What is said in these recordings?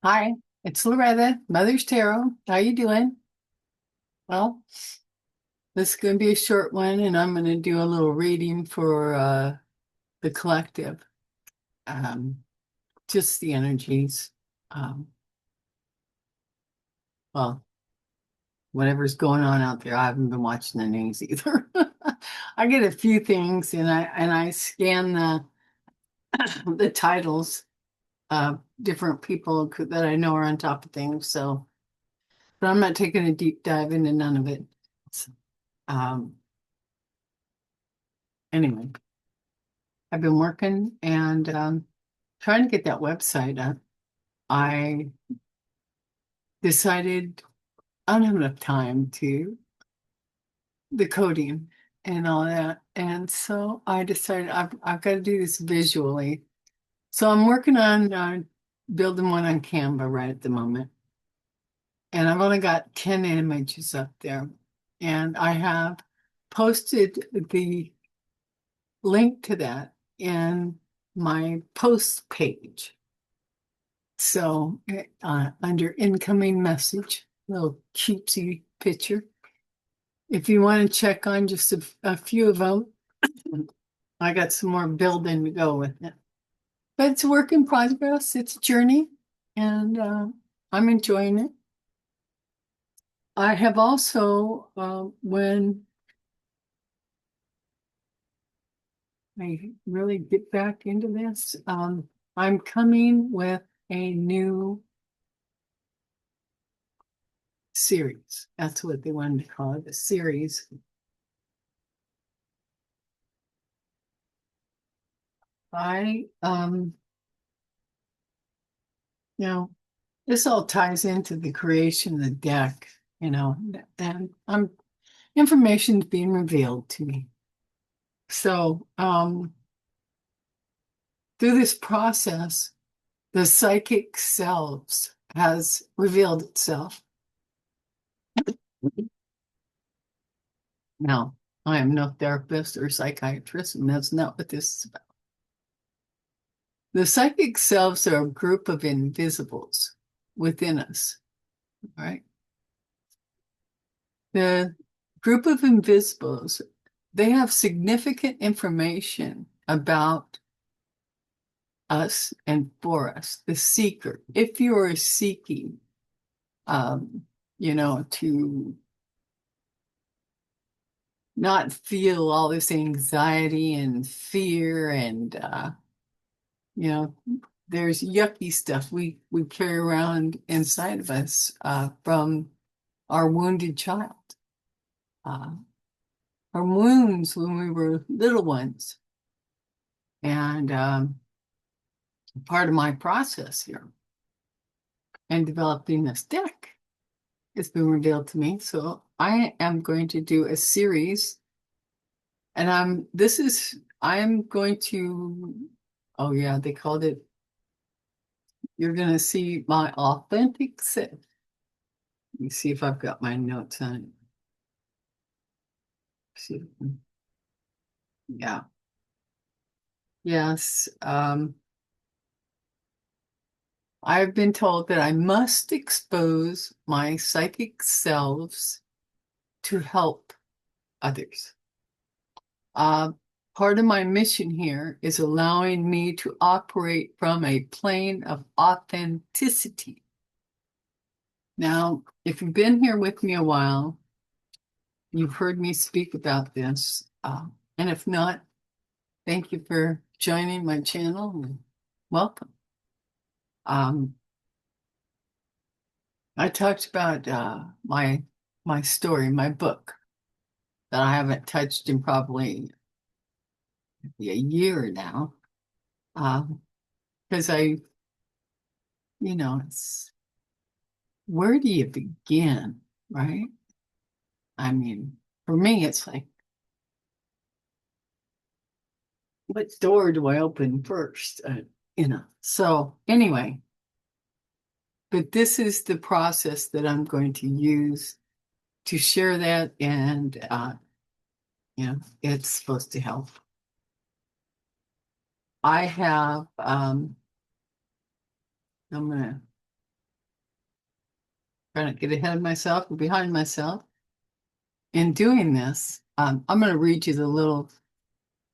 Hi, it's Loretta, Mother's Tarot. How you doing? Well, this is going to be a short one, and I'm going to do a little reading for the collective, um, just the energies. Um, well, whatever's going on out there. I haven't been watching the news either. I get a few things, and I scan the the titles of different people that I know are on top of things. So, but I'm not taking a deep dive into none of it. So, um, anyway. I've been working and trying to get that website up. I decided I don't have enough time to the coding and all that. And so I decided I've got to do this visually. So I'm working on building one on Canva right at the moment. And I've only got 10 images up there. And I have posted the link to that in my post page. So under incoming message, little cutesy picture. If you want to check on just a few of them, I got some more building to go with it. But it's a work in progress. It's a journey, and I'm enjoying it. I have also, when I really get back into this, I'm coming with a new series. That's what they wanted to call it, a series. I you know, this all ties into the creation of the deck, and information's being revealed to me. So, through this process, the psychic selves has revealed itself. Now, I am no therapist or psychiatrist, and that's not what this is about. The psychic selves are a group of invisibles within us, right? The group of invisibles, they have significant information about us and for us, the seeker. If you are seeking, um, to not feel all this anxiety and fear and, you know, there's yucky stuff we carry around inside of us from our wounded child, uh, our wounds when we were little ones. And part of my process here and developing this deck has been revealed to me. So I am going to do a series, and I'm going to, oh yeah, they called it, you're going to see my authentic self. Let me see if I've got my notes on it. See, yeah, yes. I've been told that I must expose my psychic selves to help others. Uh, Part of my mission here is allowing me to operate from a plane of authenticity. Now, if you've been here with me a while, you've heard me speak about this. And if not, thank you for joining my channel and welcome. Um, I talked about my story, my book that I haven't touched in probably a year now. Because it's where do you begin, right? I mean, for me, it's like, what door do I open first? So anyway, but this is the process that I'm going to use to share that, and it's supposed to help. I have, I'm gonna trying to get ahead of myself or behind myself. In doing this, I'm going to read you the little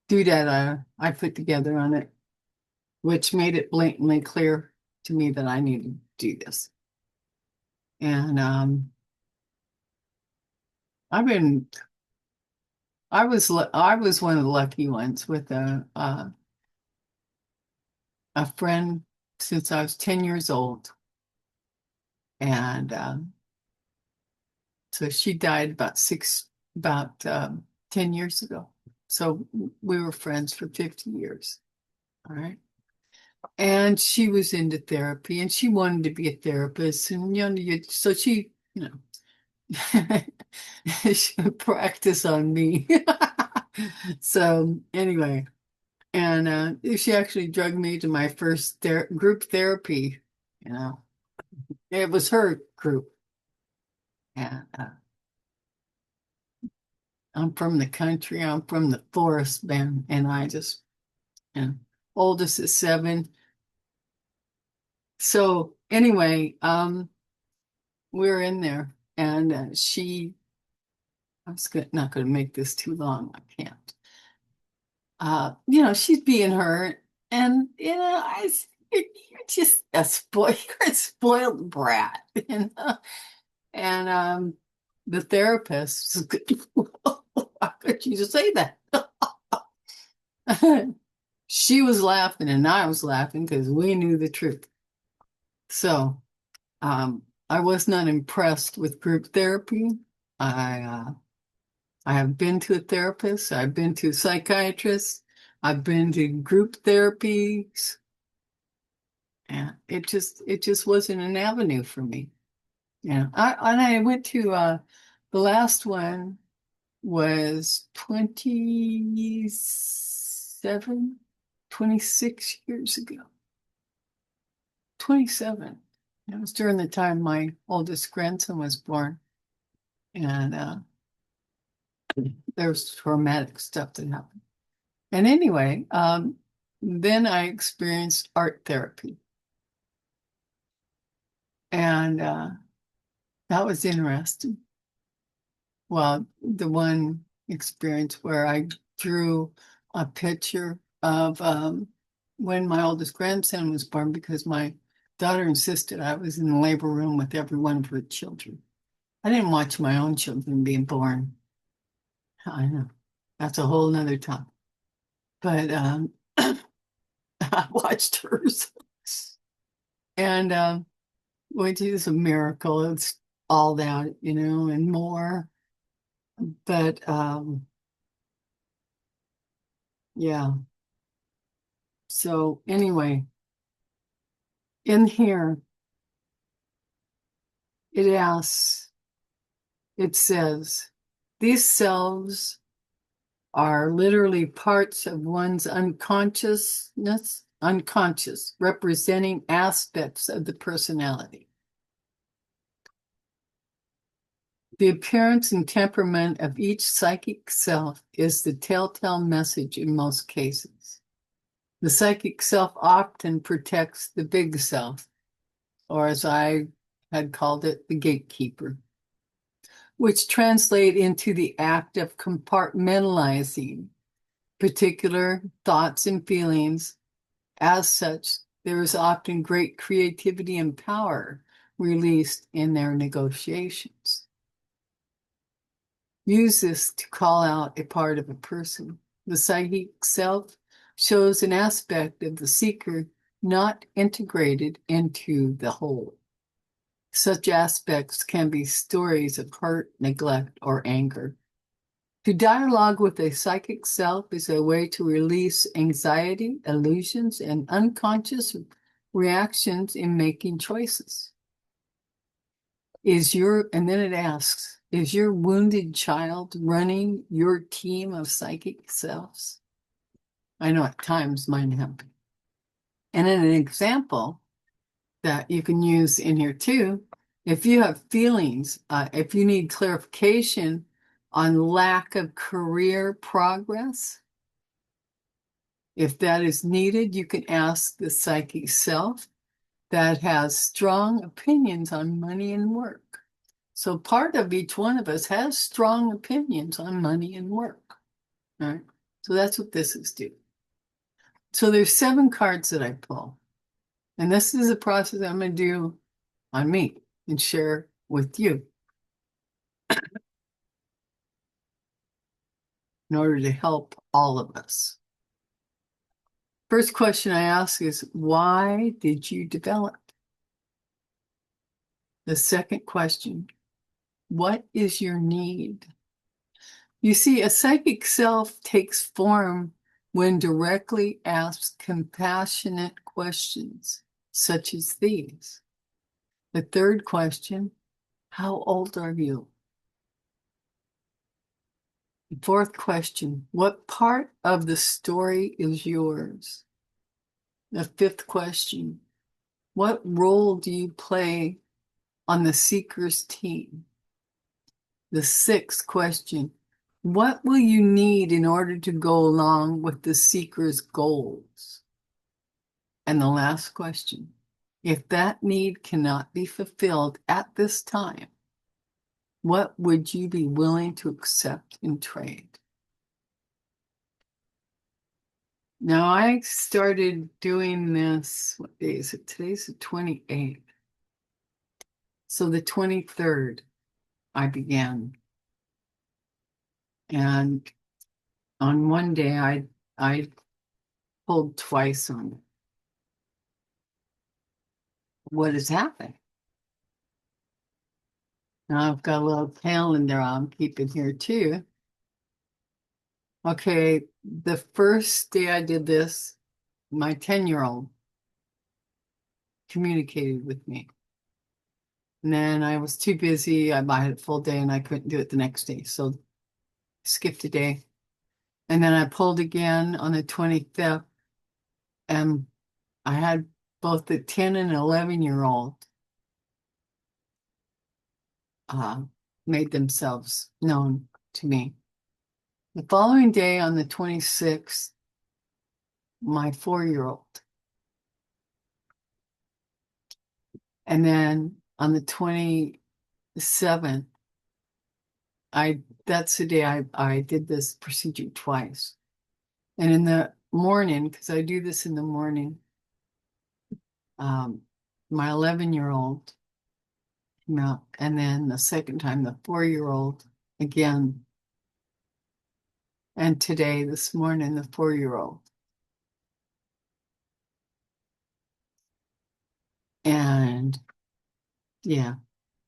doodad I put together on it, which made it blatantly clear to me that I needed to do this. And I've been, I was one of the lucky ones with a friend since I was 10 years old. And so she died about 10 years ago. So we were friends for 50 years. All right. And she was into therapy and she wanted to be a therapist. And, so she, she would practice on me. So anyway, and she actually drugged me to my first group therapy. You know, it was her group. And I'm from the country. I'm from the forest, man. And I just, oldest is 7. So anyway, we're in there, and not going to make this too long. I can't. She's being her, and you're just you're a spoiled brat, And the therapist, how could you just say that? She was laughing and I was laughing because we knew the truth. So I was not impressed with group therapy. I I have been to a therapist. I've been to psychiatrists. I've been to group therapies, and it just wasn't an avenue for me. Yeah, I went to the last one was 26 years ago. 27. It was during the time my oldest grandson was born. And there was traumatic stuff that happened. And anyway, then I experienced art therapy. And that was interesting. Well, the one experience where I drew a picture of when my oldest grandson was born because my daughter insisted I was in the labor room with every one of her children. I didn't watch my own children being born. I know. That's a whole nother topic. But I watched hers. And which is a miracle. It's all that, and more. But yeah. So anyway, in here, it says, these selves are literally parts of one's unconscious, representing aspects of the personality. The appearance and temperament of each psychic self is the telltale message in most cases. The psychic self often protects the big self, or as I had called it, the gatekeeper, which translate into the act of compartmentalizing particular thoughts and feelings. As such, there is often great creativity and power released in their negotiations. Use this to call out a part of a person. The psychic self shows an aspect of the seeker not integrated into the whole. Such aspects can be stories of hurt, neglect, or anger. To dialogue with a psychic self is a way to release anxiety, illusions, and unconscious reactions in making choices. And then it asks, is your wounded child running your team of psychic selves? I know at times mine happen. And in an example that you can use in here too, if you have feelings, if you need clarification on lack of career progress, if that is needed, you can ask the psychic self that has strong opinions on money and work. So part of each one of us has strong opinions on money and work. All right. So that's what this is doing. So there's 7 cards that I pull. And this is a process I'm going to do on me and share with you in order to help all of us. First question I ask is, why did you develop? The second question, what is your need? You see, a psychic self takes form when directly asked compassionate questions, such as these. The third question, how old are you? The fourth question, what part of the story is yours? The fifth question, what role do you play on the seeker's team? The sixth question, what will you need in order to go along with the seeker's goals? And the last question, if that need cannot be fulfilled at this time, what would you be willing to accept in trade? Now, I started doing this, what day is it? Today's the 28th. So the 23rd, I began. And on one day, I pulled twice on it. What has happened? Now I've got a little calendar I'm keeping here too. Okay, the first day I did this, my 10-year-old communicated with me. And then I was too busy. I had a full day and I couldn't do it the next day. So skipped a day. And then I pulled again on the 25th. And I had both the 10 and 11-year-old made themselves known to me. The following day on the 26th, my 4-year-old. And then on the 27th, that's the day I did this procedure twice. And in the morning, because I do this in the morning, my 11-year-old came out, and then the second time, the 4-year-old again. And today, this morning, the 4-year-old. And yeah,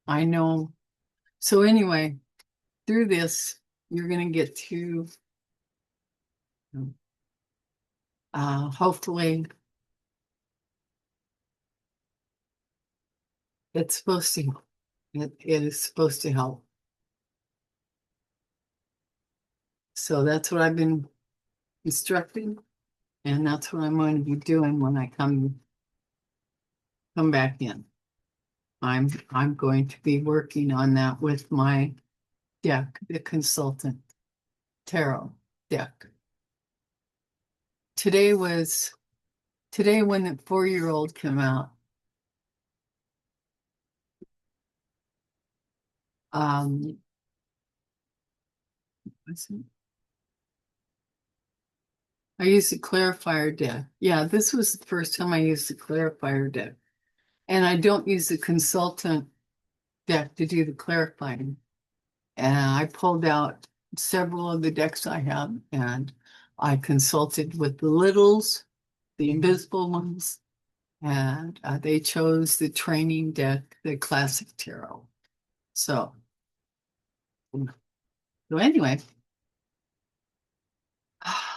I know. So anyway, through this, you're going to get to hopefully it's supposed to, it is supposed to help. So that's what I've been instructing, and that's what I'm going to be doing when I come back in. I'm going to be working on that with my deck, the consultant tarot deck. Today when the 4-year-old came out, I used the clarifier deck. Yeah, this was the first time I used the clarifier deck. And I don't use the consultant deck to do the clarifying. And I pulled out several of the decks I have, and I consulted with the littles, the invisible ones, and they chose the training deck, the classic tarot. So anyway,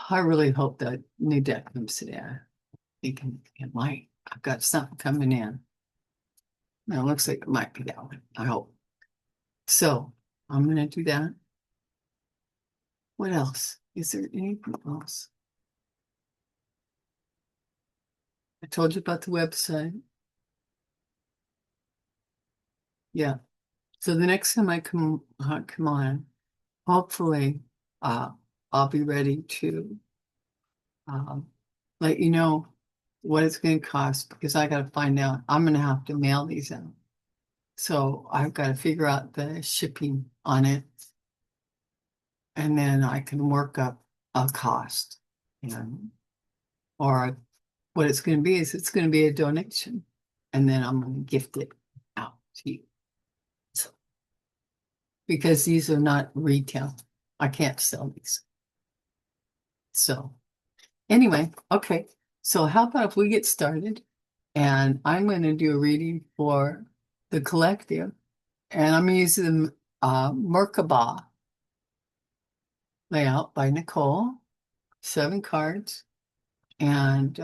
I really hope that new deck comes today. I think it might. I've got something coming in. It looks like it might be that one. I hope. So I'm going to do that. What else? Is there anything else? I told you about the website. Yeah. So the next time I come on, hopefully I'll be ready to let you know what it's going to cost, because I got to find out. I'm going to have to mail these out. So I've got to figure out the shipping on it, and then I can work up a cost. And or what it's going to be is it's going to be a donation, and then I'm going to gift it out to you. So, because these are not retail, I can't sell these. So anyway, okay. So how about if we get started, and I'm going to do a reading for the collective, and I'm using the Merkabah layout by Nicole, 7 cards, and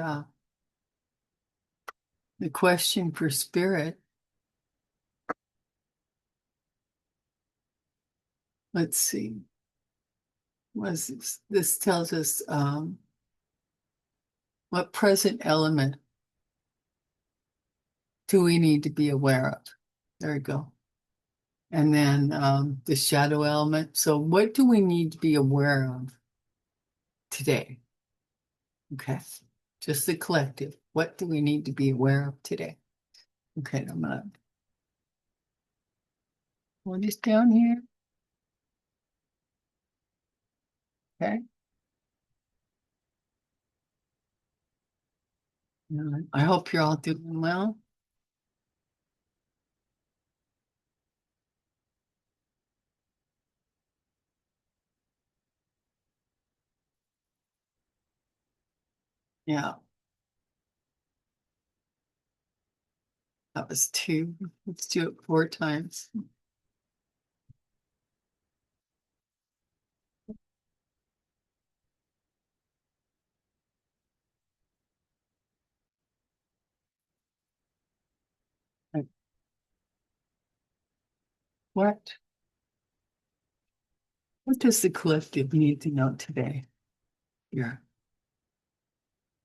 the question for spirit. Let's see. What is this? This tells us what present element do we need to be aware of? There we go. And then the shadow element. So what do we need to be aware of today? Okay. Just the collective. What do we need to be aware of today? Okay, I'm gonna put this down here. Okay. I hope you're all doing well. Yeah, that was 2. Let's do it 4 times. What? What does the collective need to know today? Here.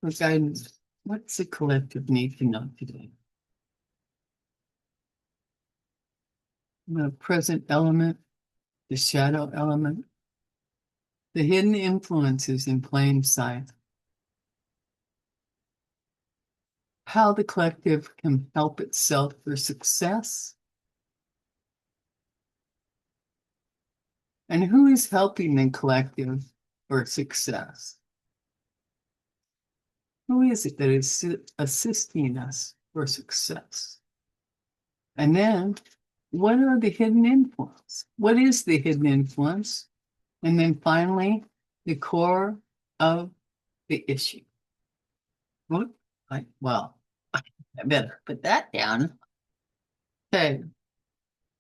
For guidance, what's the collective need to know today? The present element, the shadow element, the hidden influences in plain sight, how the collective can help itself for success, and who is helping the collective for success. Who is it that is assisting us for success? And then, what are the hidden influence? What is the hidden influence? And then finally, the core of the issue. Well, I better put that down. Okay.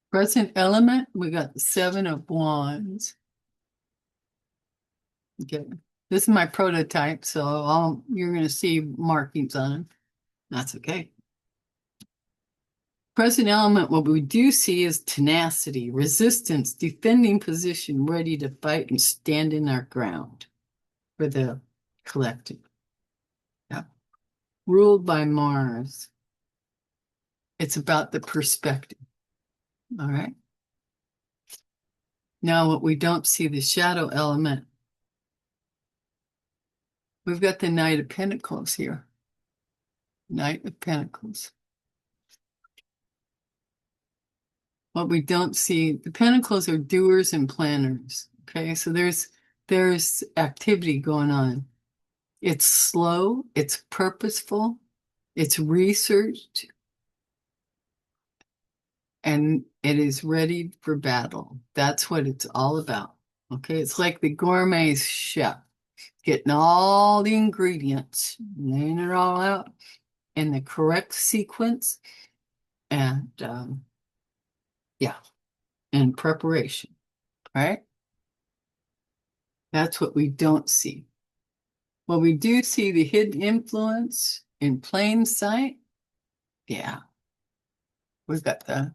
Present element, we got the 7 of Wands. Okay. This is my prototype, so you're going to see markings on it. That's okay. Present element, what we do see is tenacity, resistance, defending position, ready to fight and stand in our ground for the collective. Yeah. Ruled by Mars. It's about the perspective. All right. Now, what we don't see, the shadow element, we've got the Knight of Pentacles here. Knight of Pentacles. What we don't see, the Pentacles are doers and planners. Okay, so there's activity going on. It's slow, it's purposeful, it's researched, and it is ready for battle. That's what it's all about. Okay, it's like the gourmet chef getting all the ingredients, laying it all out in the correct sequence, and yeah, in preparation, right? That's what we don't see. Well, we do see the hidden influence in plain sight. Yeah, we've got the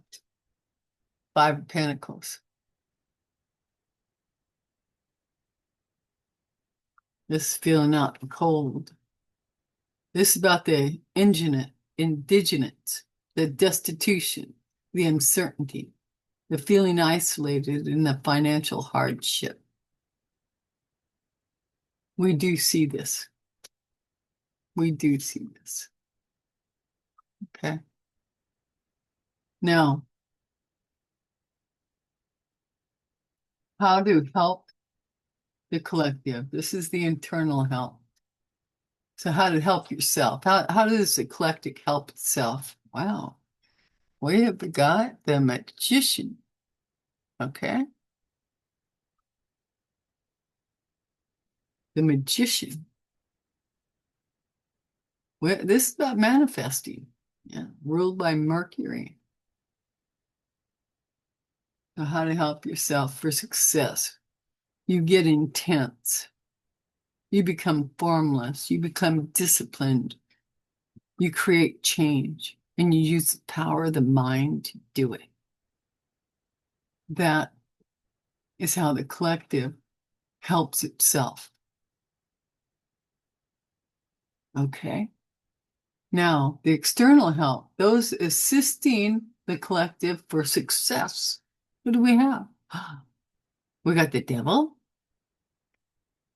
5 of Pentacles. This is feeling out the cold. This is about the indigenous, the destitution, the uncertainty, the feeling isolated, and the financial hardship. We do see this. We do see this. Okay. Now, How to help the collective. This is the internal help. So how to help yourself. How does the eclectic help itself? Wow. We have got the magician. Okay. The magician. This is about manifesting. Yeah. Ruled by Mercury. So how to help yourself for success. You get intense. You become formless. You become disciplined. You create change. And you use the power of the mind to do it. That is how the collective helps itself. Okay. Now, the external help, those assisting the collective for success. What do we have? We got the devil.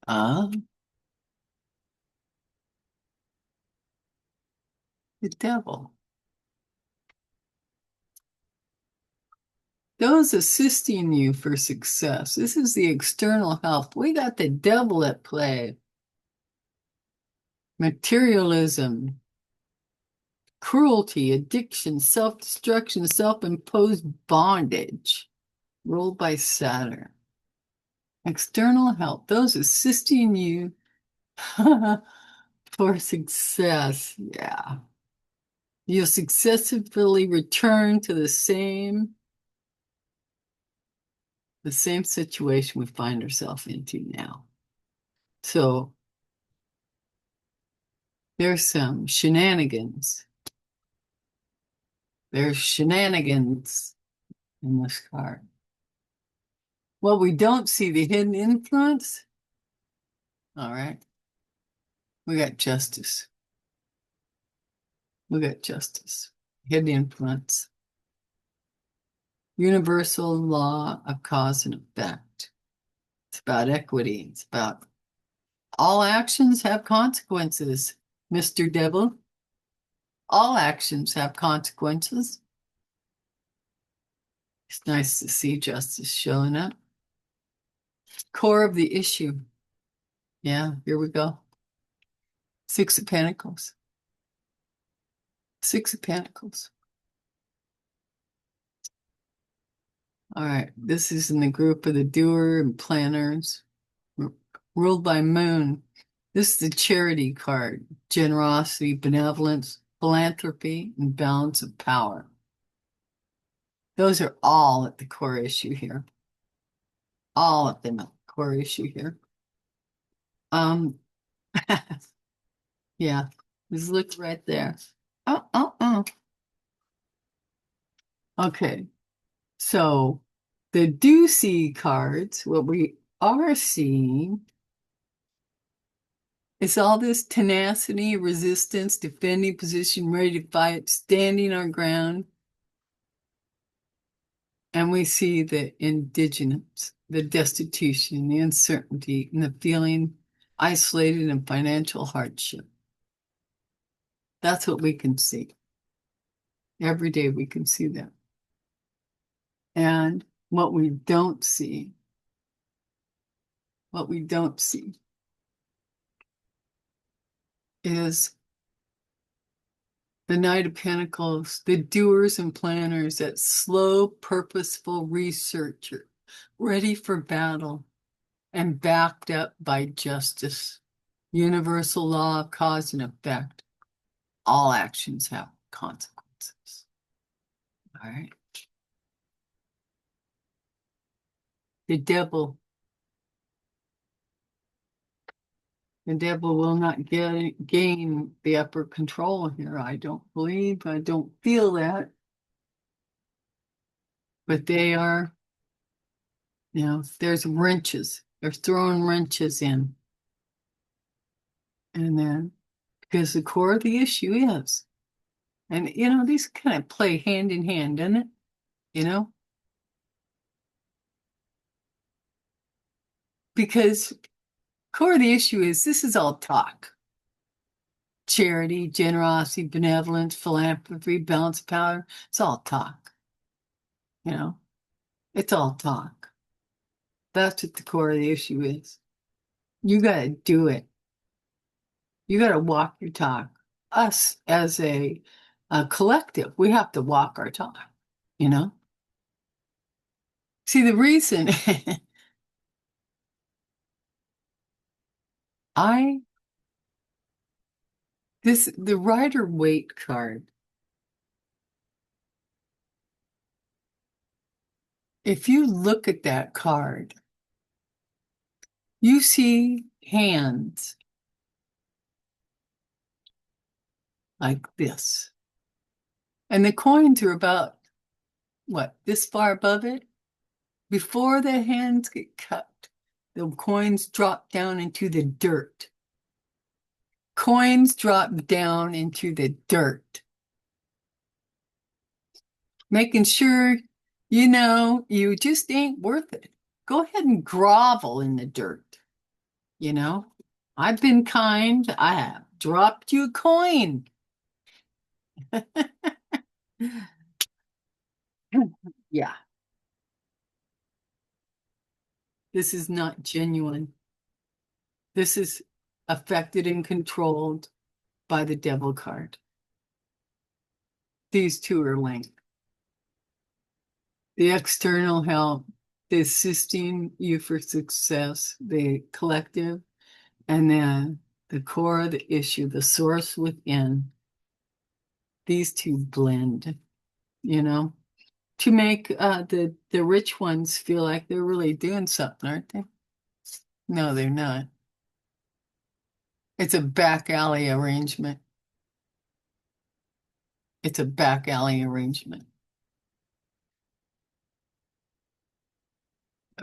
Uh, the devil. Those assisting you for success. This is the external help. We got the devil at play. Materialism, cruelty, addiction, self-destruction, self-imposed bondage, ruled by Saturn. External help, those assisting you for success. Yeah. You'll successfully return to the same situation we find ourselves into now. So there's some shenanigans. There's shenanigans in this card. Well, we don't see the hidden influence. All right. We got justice. We got justice. Hidden influence. Universal law of cause and effect. It's about equity. It's about all actions have consequences, Mr. Devil. All actions have consequences. It's nice to see justice showing up. Core of the issue. Yeah, here we go. Six of Pentacles. Six of Pentacles. All right, this is in the group of the doer and planners, ruled by Moon. This is the charity card, generosity, benevolence, philanthropy, and balance of power. Those are all at the core issue here. All of them at the core issue here. Yeah, just look right there. Oh. Okay, so the do see cards, what we are seeing is all this tenacity, resistance, defending position, ready to fight, standing our ground. And we see the indigence, the destitution, the uncertainty, and the feeling isolated and financial hardship. That's what we can see. Every day we can see that. And what we don't see is the Knight of Pentacles, the doers and planners, that slow, purposeful researcher, ready for battle and backed up by justice. Universal law of cause and effect. All actions have consequences. All right. The devil will not gain the upper control here. I don't believe, I don't feel that. But they are, there's wrenches. They're throwing wrenches in. And then, because the core of the issue is, and these kind of play hand in hand, doesn't it? Because core of the issue is this is all talk. Charity, generosity, benevolence, philanthropy, balance of power. It's all talk. It's all talk. That's what the core of the issue is. You got to do it. You got to walk your talk. Us as a collective, we have to walk our talk, you know? See, the reason I, the Rider Waite card, if you look at that card, you see hands like this. And the coins are about, what, this far above it? Before the hands get cut, the coins drop down into the dirt. Coins drop down into the dirt. Making sure you just ain't worth it. Go ahead and grovel in the dirt. I've been kind. I have dropped you a coin. Yeah, this is not genuine. This is affected and controlled by the devil card. These two are linked. The external help, the assisting you for success, the collective, and then the core of the issue, the source within. These two blend, to make the rich ones feel like they're really doing something, aren't they? No, they're not. It's a back alley arrangement. It's a back alley arrangement.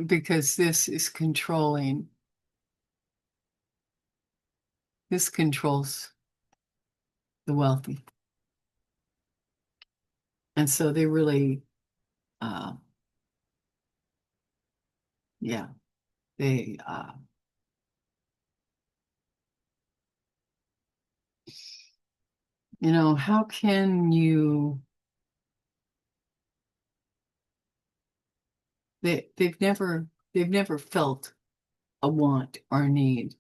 Because this controls the wealthy. And so they really, yeah, they, how can you, they've never felt a want or a need.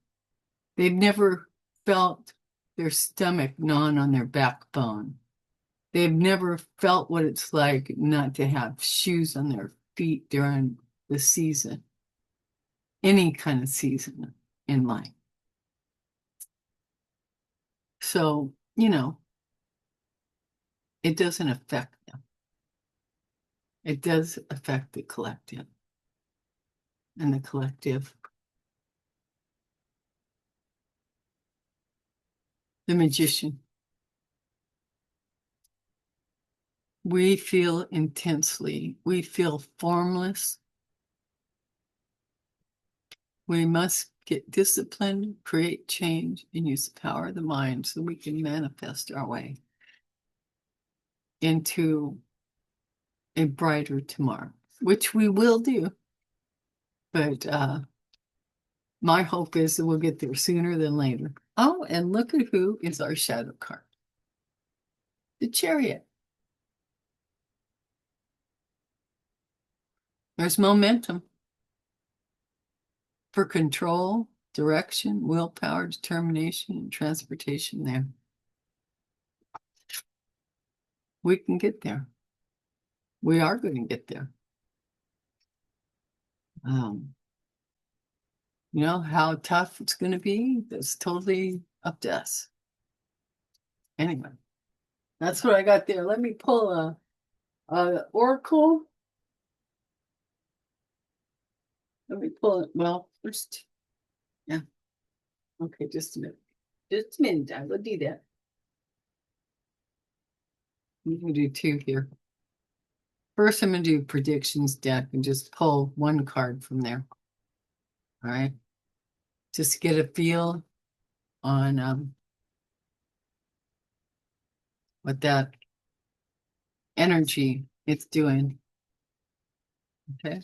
They've never felt their stomach gnawing on their backbone. They've never felt what it's like not to have shoes on their feet during the season, any kind of season in life. So, it doesn't affect them. It does affect the collective. And the collective, the magician. We feel intensely. We feel formless. We must get disciplined, create change, and use the power of the mind so we can manifest our way into a brighter tomorrow, which we will do. But my hope is that we'll get there sooner than later. Oh, and look at who is our shadow card. The Chariot. There's momentum for control, direction, willpower, determination, and transportation there. We can get there. We are going to get there. How tough it's going to be? That's totally up to us. Anyway, that's what I got there. Let me pull a oracle. Let me pull it. Well, first, yeah. Okay, just a minute. Just a minute. I will do that. I'm going to do two here. First, I'm going to do predictions deck and just pull one card from there. All right. Just to get a feel on what that energy it's doing. Okay.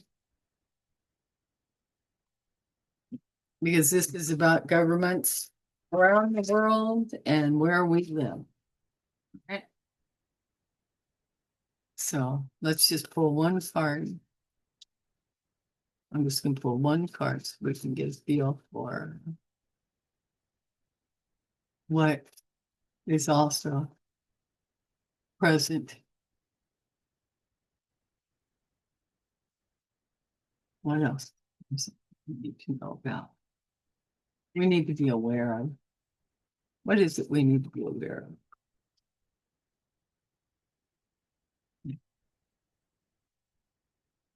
Because this is about governments around the world and where we live. Okay. So let's just pull one card. I'm just going to pull one card so we can get a feel for what is also present. What else we need to know about? We need to be aware of. What is it we need to be aware of?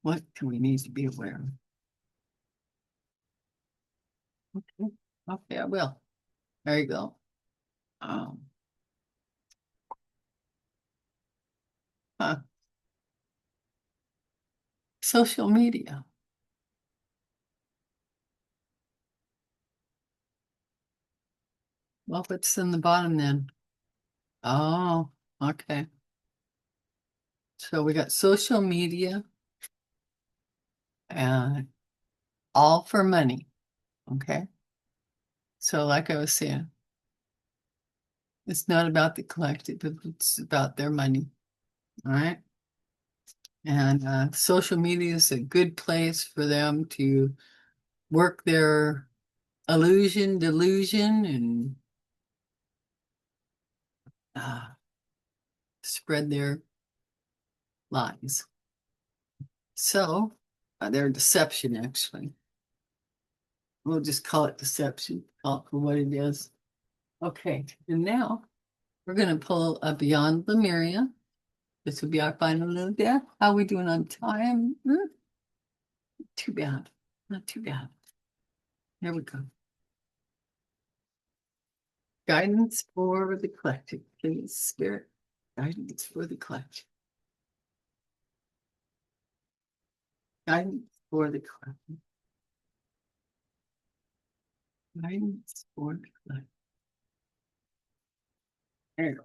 What do we need to be aware of? Okay, okay, I will. There you go. Huh. Social media. Well, what's in the bottom then? Oh, okay. So we got social media and all for money. Okay. So like I was saying, it's not about the collective, it's about their money. All right. And social media is a good place for them to work their delusion, and uh, spread their lies. So, their deception, actually. We'll just call it deception, call it for what it is. Okay, and now we're going to pull a Beyond Lemuria. This will be our final little deck. How are we doing on time? Too bad. Not too bad. There we go. Guidance for the collective, please, Spirit. Guidance for the collective. Guidance for the collective. Guidance for the collective. There you go.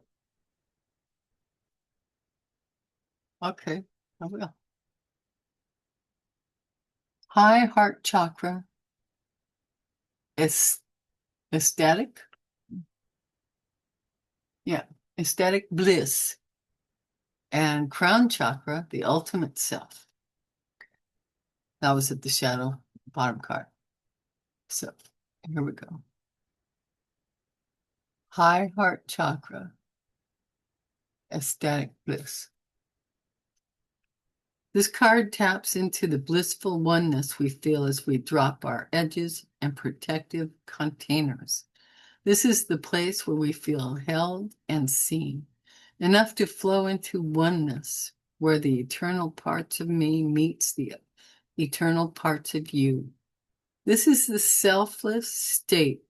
Okay, I will. High heart chakra is ecstatic. Yeah, ecstatic bliss. And crown chakra, the ultimate self. That was at the shadow bottom card. So here we go. High heart chakra, ecstatic bliss. This card taps into the blissful oneness we feel as we drop our edges and protective containers. This is the place where we feel held and seen, enough to flow into oneness, where the eternal parts of me meets the eternal parts of you. This is the selfless state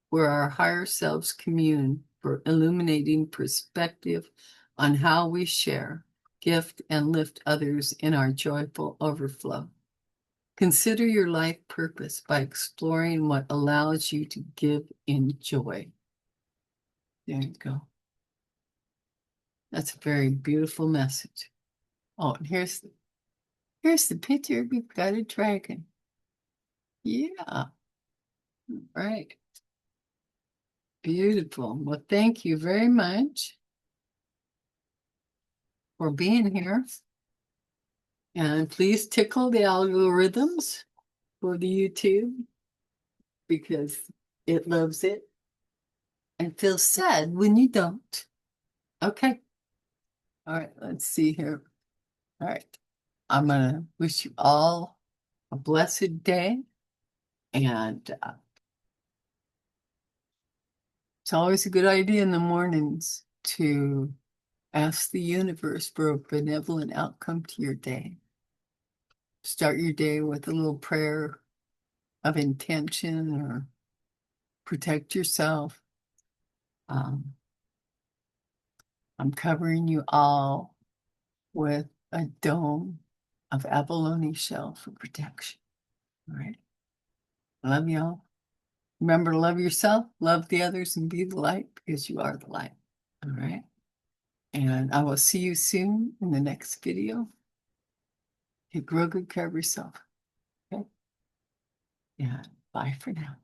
where our higher selves commune for illuminating perspective on how we share, gift, and lift others in our joyful overflow. Consider your life purpose by exploring what allows you to give in joy. There you go. That's a very beautiful message. Oh, and here's the picture. We've got a dragon. Yeah, right. Beautiful. Well, thank you very much for being here. And please tickle the algorithms for the YouTube because it loves it and feels sad when you don't. Okay. All right. Let's see here. All right. I'm going to wish you all a blessed day. And it's always a good idea in the mornings to ask the universe for a benevolent outcome to your day. Start your day with a little prayer of intention or protect yourself. I'm covering you all with a dome of abalone shell for protection. All right. Love y'all. Remember to love yourself, love the others, and be the light because you are the light. All right. And I will see you soon in the next video. Take real good care of yourself. Okay. Yeah. Bye for now.